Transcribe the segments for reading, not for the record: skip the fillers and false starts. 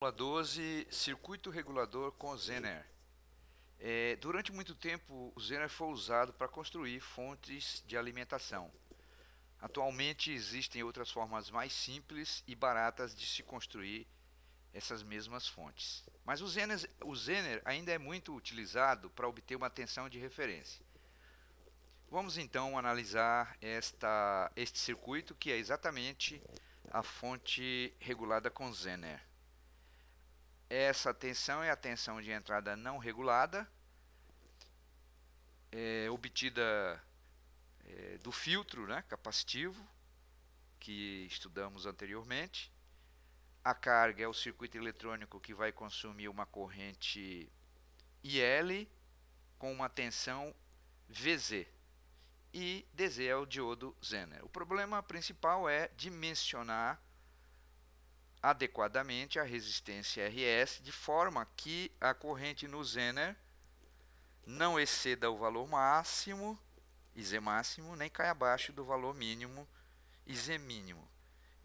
Aula 12, circuito regulador com Zener. Durante muito tempo, o Zener foi usado para construir fontes de alimentação. Atualmente existem outras formas mais simples e baratas de se construir essas mesmas fontes. Mas o Zener ainda é muito utilizado para obter uma tensão de referência. Vamos então analisar este circuito, que é exatamente a fonte regulada com Zener. Essa tensão é a tensão de entrada não regulada, obtida do filtro, né, capacitivo, que estudamos anteriormente. A carga é o circuito eletrônico que vai consumir uma corrente IL com uma tensão VZ. E DZ é o diodo Zener. O problema principal é dimensionar adequadamente a resistência RS de forma que a corrente no Zener não exceda o valor máximo, IZ máximo, nem caia abaixo do valor mínimo, IZ mínimo,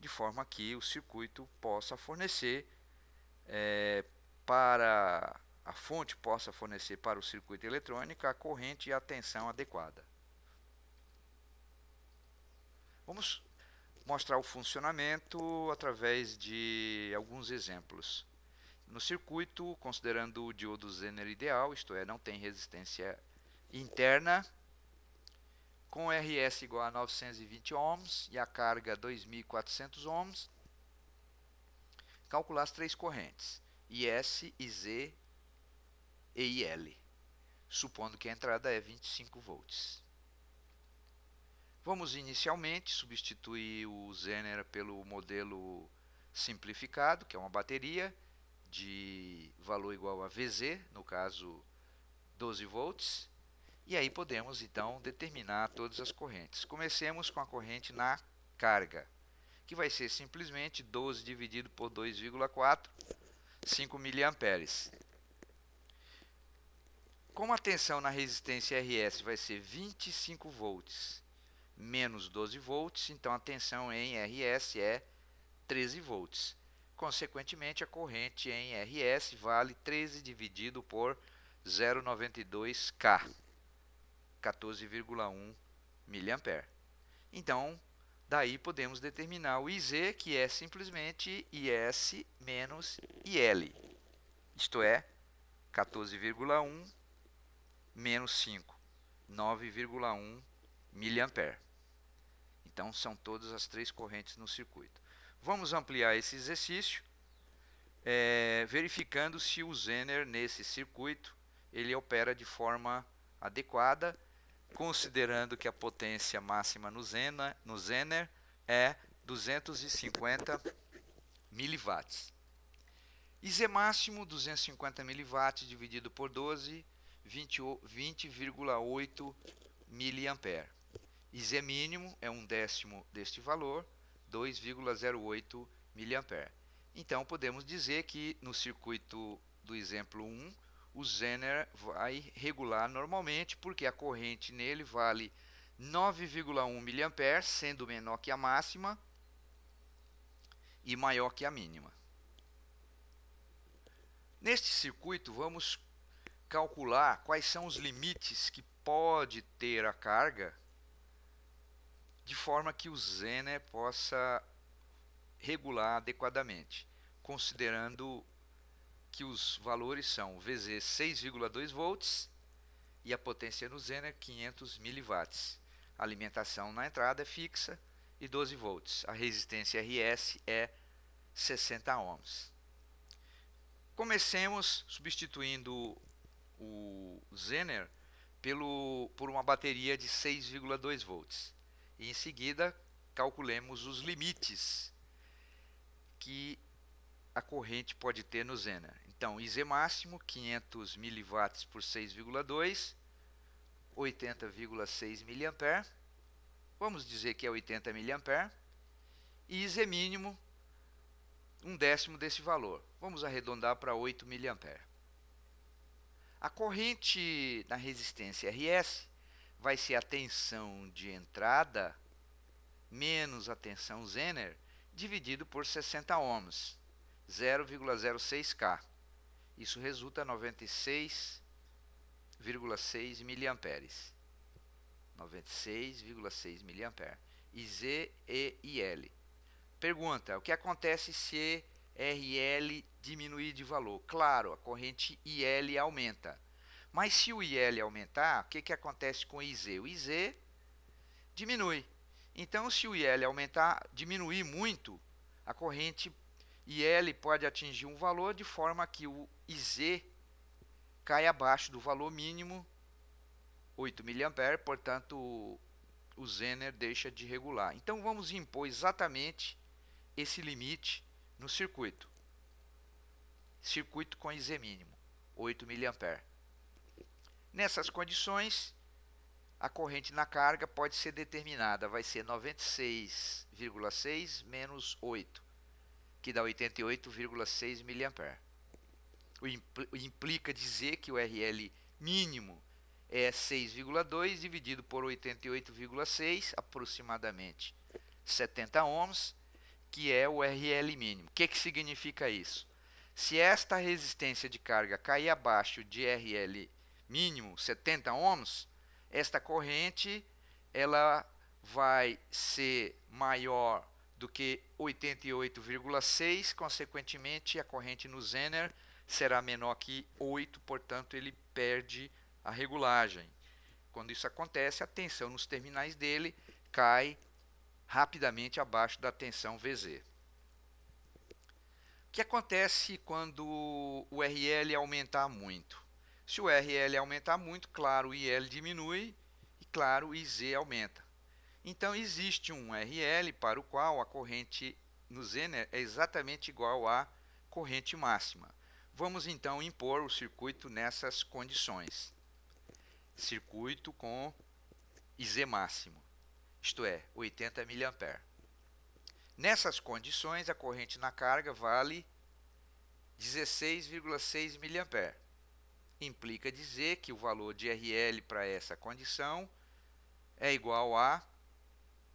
de forma que o circuito possa fornecer para a fonte possa fornecer para o circuito eletrônico a corrente e a tensão adequada. Vamos mostrar o funcionamento através de alguns exemplos. No circuito, considerando o diodo Zener ideal, isto é, não tem resistência interna, com RS igual a 920 ohms e a carga 2.400 ohms, calcular as três correntes, IS, IZ e IL, supondo que a entrada é 25 volts. Vamos inicialmente substituir o Zener pelo modelo simplificado, que é uma bateria de valor igual a VZ, no caso 12 volts, e aí podemos então determinar todas as correntes. Comecemos com a corrente na carga, que vai ser simplesmente 12 dividido por 2,4, 5 miliamperes. Como a tensão na resistência RS vai ser 25 volts menos 12 volts, então a tensão em RS é 13 volts. Consequentemente, a corrente em RS vale 13 dividido por 0,92 K, 14,1 mA. Então, daí podemos determinar o IZ, que é simplesmente IS menos IL, isto é, 14,1 menos 5, 9,1 mA. Então, são todas as três correntes no circuito. Vamos ampliar esse exercício, verificando se o Zener nesse circuito ele opera de forma adequada, considerando que a potência máxima no Zener é 250 miliwatts. IZ máximo 250 miliwatts dividido por 12, 20,8 mA. IZ mínimo é um décimo deste valor, 2,08 mA. Então podemos dizer que no circuito do exemplo 1, o Zener vai regular normalmente, porque a corrente nele vale 9,1 mA, sendo menor que a máxima e maior que a mínima. Neste circuito, vamos calcular quais são os limites que pode ter a carga, de forma que o Zener possa regular adequadamente, considerando que os valores são VZ 6,2 volts e a potência no Zener 500 miliwatts. A alimentação na entrada é fixa e 12 volts. A resistência RS é 60 ohms. Comecemos substituindo o Zener por uma bateria de 6,2 volts. E em seguida calculemos os limites que a corrente pode ter no Zener. Então, IZ máximo 500 miliwatts por 6,2, 80,6 mA. Vamos dizer que é 80 mA. E IZ mínimo, um décimo desse valor. Vamos arredondar para 8 mA. A corrente na resistência RS vai ser a tensão de entrada menos a tensão Zener dividido por 60 ohms. 0,06K. Isso resulta em 96,6 miliamperes. 96,6 miliamperes. IZ e IL. Pergunta: o que acontece se RL diminuir de valor? Claro, a corrente IL aumenta. Mas se o IL aumentar, o que acontece com o IZ? O IZ diminui. Então, se o IL aumentar, diminuir muito, a corrente IL pode atingir um valor de forma que o IZ cai abaixo do valor mínimo, 8 mA, portanto, o Zener deixa de regular. Então, vamos impor exatamente esse limite no circuito. Circuito com IZ mínimo, 8 mA. Nessas condições, a corrente na carga pode ser determinada, vai ser 96,6 menos 8, que dá 88,6 mA. Implica dizer que o RL mínimo é 6,2 dividido por 88,6, aproximadamente 70 ohms, que é o RL mínimo. O que significa isso? Se esta resistência de carga cair abaixo de RL mínimo, 70 ohms, esta corrente ela vai ser maior do que 88,6, consequentemente a corrente no Zener será menor que 8, portanto ele perde a regulagem. Quando isso acontece, a tensão nos terminais dele cai rapidamente abaixo da tensão VZ. O que acontece quando o RL aumentar muito? Se o RL aumentar muito, claro, o IL diminui e, claro, o IZ aumenta. Então, existe um RL para o qual a corrente no Zener é exatamente igual à corrente máxima. Vamos, então, impor o circuito nessas condições. Circuito com IZ máximo, isto é, 80 mA. Nessas condições, a corrente na carga vale 16,6 mA. Implica dizer que o valor de RL para essa condição é igual a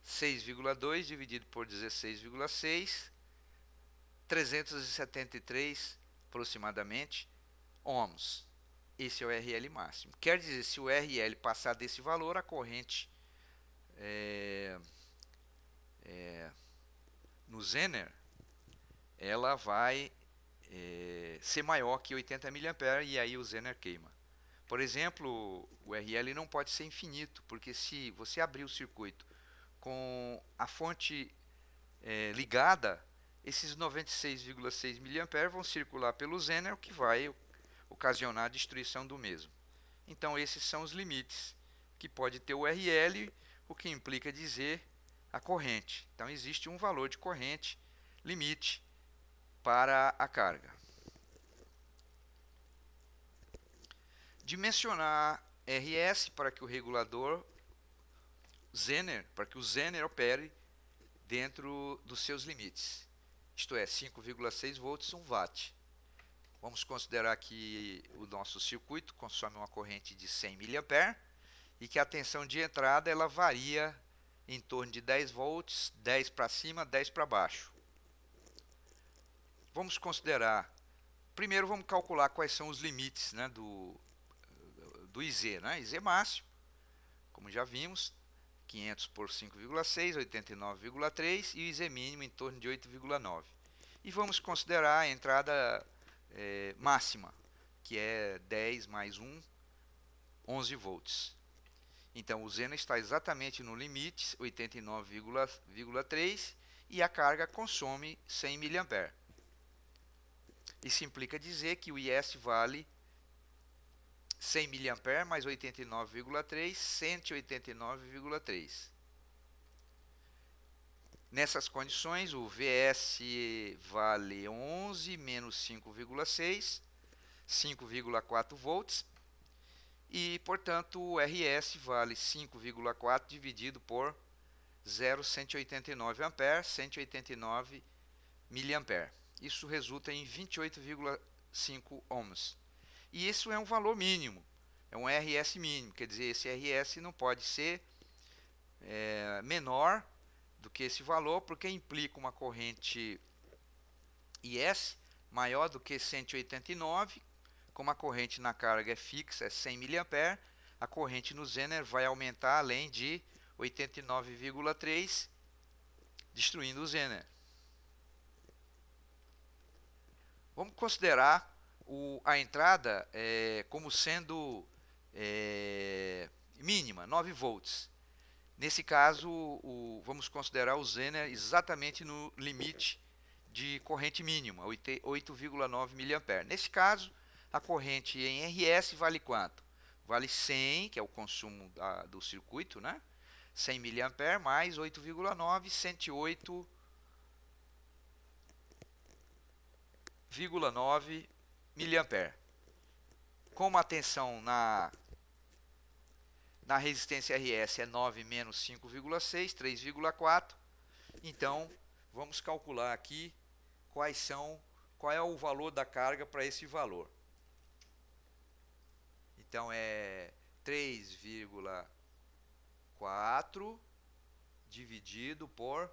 6,2 dividido por 16,6, 373 aproximadamente ohms. Esse é o RL máximo. Quer dizer, se o RL passar desse valor, a corrente no Zener ela vai ser maior que 80 mA e aí o Zener queima. Por exemplo, o RL não pode ser infinito, porque se você abrir o circuito com a fonte ligada, esses 96,6 mA vão circular pelo Zener, o que vai ocasionar a destruição do mesmo. Então esses são os limites que pode ter o RL, o que implica dizer a corrente. Então existe um valor de corrente limite para a carga. Dimensionar RS para que o regulador Zener, para que o Zener opere dentro dos seus limites. Isto é, 5,6 volts, 1 watt. Vamos considerar que o nosso circuito consome uma corrente de 100 mA e que a tensão de entrada ela varia em torno de 10 volts, 10 para cima, 10 para baixo. Vamos considerar, primeiro vamos calcular quais são os limites, né, do IZ, né? IZ máximo, como já vimos, 500 por 5,6, 89,3 e o IZ mínimo em torno de 8,9. E vamos considerar a entrada máxima, que é 10 mais 1, 11 volts. Então o Zener está exatamente no limite, 89,3, e a carga consome 100 mA. Isso implica dizer que o IS vale 100 mA mais 89,3, 189,3. Nessas condições, o VS vale 11 menos 5,6, 5,4 volts. E, portanto, o RS vale 5,4 dividido por 0,189 A, 189 mA. Isso resulta em 28,5 ohms. E isso é um valor mínimo, é um RS mínimo, quer dizer, esse RS não pode ser menor do que esse valor, porque implica uma corrente IS maior do que 189, como a corrente na carga é fixa, é 100 mA, a corrente no Zener vai aumentar além de 89,3, destruindo o Zener. Vamos considerar a entrada como sendo mínima, 9 volts. Nesse caso, vamos considerar o Zener exatamente no limite de corrente mínima, 8,9 mA. Nesse caso, a corrente em RS vale quanto? Vale 100, que é o consumo do circuito, né? 100 mA mais 8,9, 108,9 mA. Como a tensão na resistência RS é 9 menos 5,6, 3,4. Então, vamos calcular aqui qual é o valor da carga para esse valor. Então, é 3,4 dividido por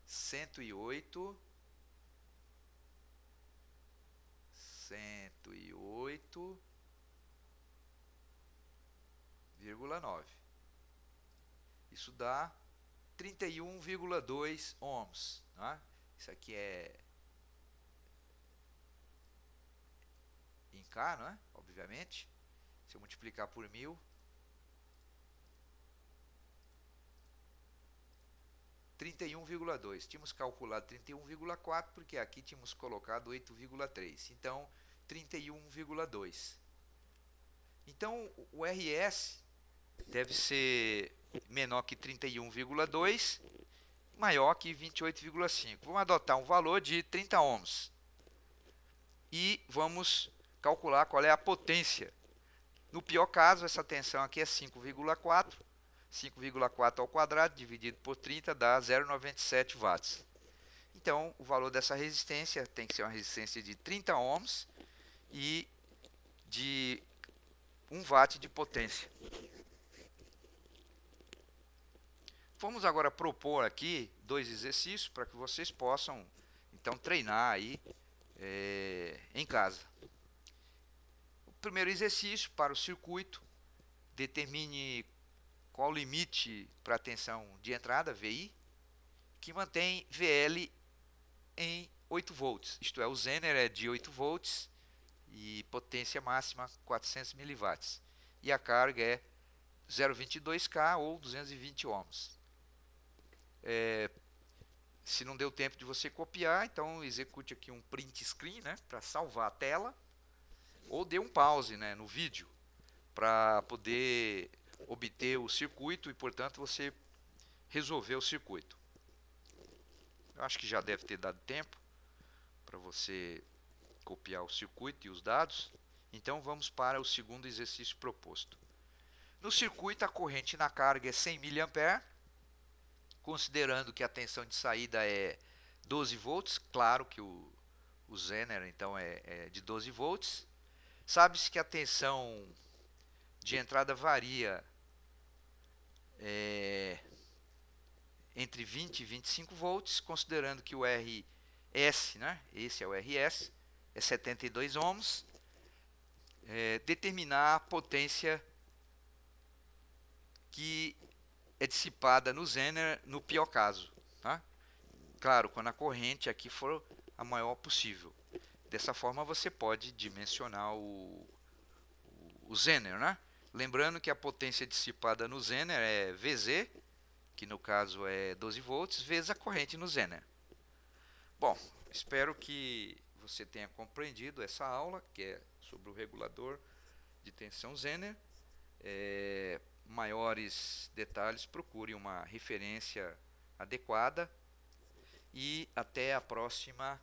108,9. Isso dá 31,2 ohms. Né? Isso aqui é em K, não é? Obviamente. Se eu multiplicar por 1000, 31,2. Tínhamos calculado 31,4 porque aqui tínhamos colocado 8,3. Então, 31,2. Então, o RS deve ser menor que 31,2, maior que 28,5. Vamos adotar um valor de 30 ohms. E vamos calcular qual é a potência. No pior caso, essa tensão aqui é 5,4. 5,4 ao quadrado dividido por 30 dá 0,97 watts. Então, o valor dessa resistência tem que ser uma resistência de 30 ohms e de 1 watt de potência. Vamos agora propor aqui 2 exercícios para que vocês possam, então, treinar aí em casa. O primeiro exercício para o circuito, determine qual o limite para a tensão de entrada, VI, que mantém VL em 8 volts. Isto é, o Zener é de 8 volts e potência máxima 400 mW. E a carga é 0,22K ou 220 ohms. Se não deu tempo de você copiar, então execute aqui um print screen, né, para salvar a tela, ou dê um pause, né, no vídeo para poder obter o circuito e, portanto, você resolver o circuito. Eu acho que já deve ter dado tempo para você copiar o circuito e os dados. Então, vamos para o segundo exercício proposto. No circuito, a corrente na carga é 100 mA, considerando que a tensão de saída é 12 volts. Claro que o Zener, então, é de 12 volts. Sabe-se que a tensão de entrada varia entre 20 e 25 volts, considerando que o RS, né, esse é o RS, é 72 ohms. Determinar a potência que é dissipada no Zener no pior caso. Tá? Claro, quando a corrente aqui for a maior possível. Dessa forma você pode dimensionar o Zener, né? Lembrando que a potência dissipada no Zener é Vz, que no caso é 12 volts, vezes a corrente no Zener. Bom, espero que você tenha compreendido essa aula, que é sobre o regulador de tensão Zener. Maiores detalhes, procure uma referência adequada e até a próxima